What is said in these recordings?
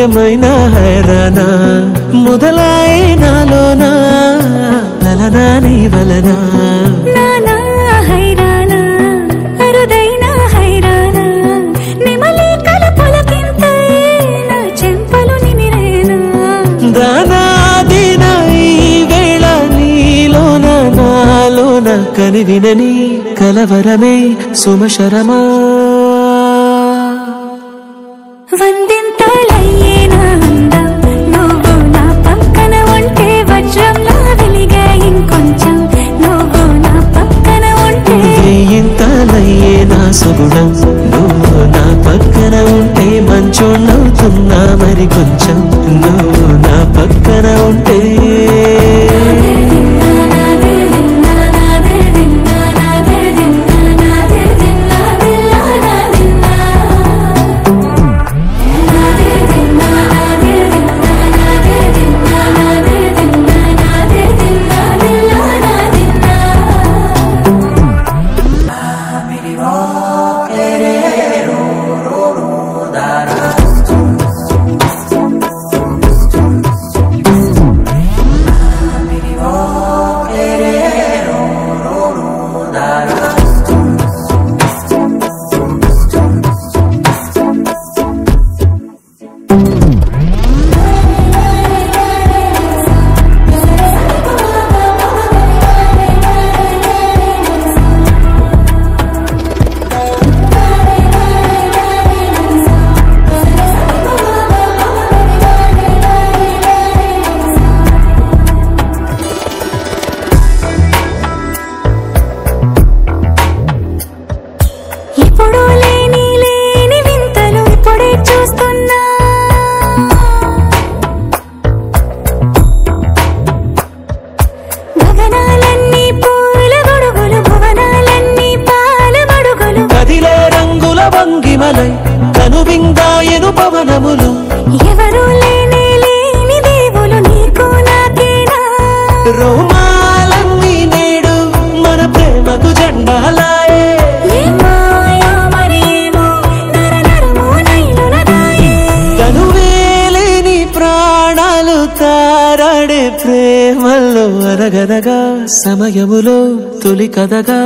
ఏమైనా హైరానా మొదలాయే నాలోనా లలనా నీ వలనా నానా హైరానా అరుదైనా హైరానా నిమలి కలపులకింతై నా చెంపలు నిమిరేనా దానాదిన ఈ వేళ నీలోన నాలోన కనివినని కలవరమే సుమశరమా వందింతలయ్యేనా అందం నువ్వు నా పక్కన ఉంటే వజ్రంలా వెలిగే ఇంకొంచెం నువ్వు నా పక్కన ఉంటే వేయింతలయ్యే నా సుగుణం నువ్వు నా పక్కన ఉంటే మంచోళ్ళవుతున్నా మరి కొంచెం నువ్వు నా పక్కన ఉంటే ఇప్పుడు లేని వింతలు ఇప్పుడే చూస్తున్నా గగనాలన్నీ పూల గొడుగులు భువనాలన్నీ పాల మడుగులు కదిలే రంగుల వంగిమలై కనువిందాయను పవనములు ఎవరు లేని దేవులు నీకు నాకేనా రోమాలన్నీ నేడు మన ప్రేమకు జెండాలాయే కనువేలేని ప్రాణాలు తారాడే ప్రేమల్లో అనగనగా సమయములో తొలి కథగా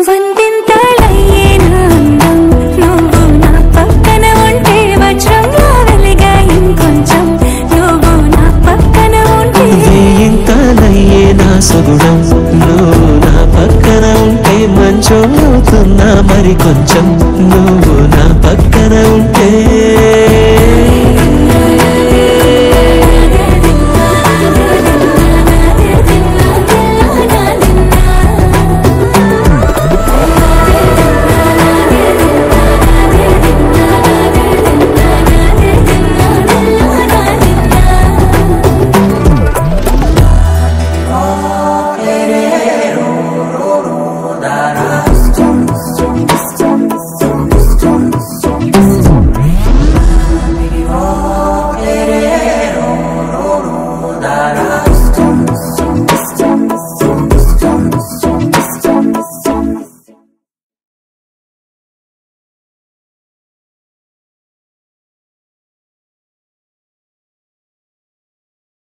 వందింతలయ్యేనా అందం నువ్వు నా పక్కన ఉంటే వజ్రంలా వెలిగే ఇంకొంచెం నువ్వు నా పక్కన ఉంటే వేయింతలయ్యే నా సుగుణం నువ్వు నా పక్కన ఉంటే మంచోళ్ళవుతున్నా మరి కొంచెం నువ్వు నా పక్కన ఉంటే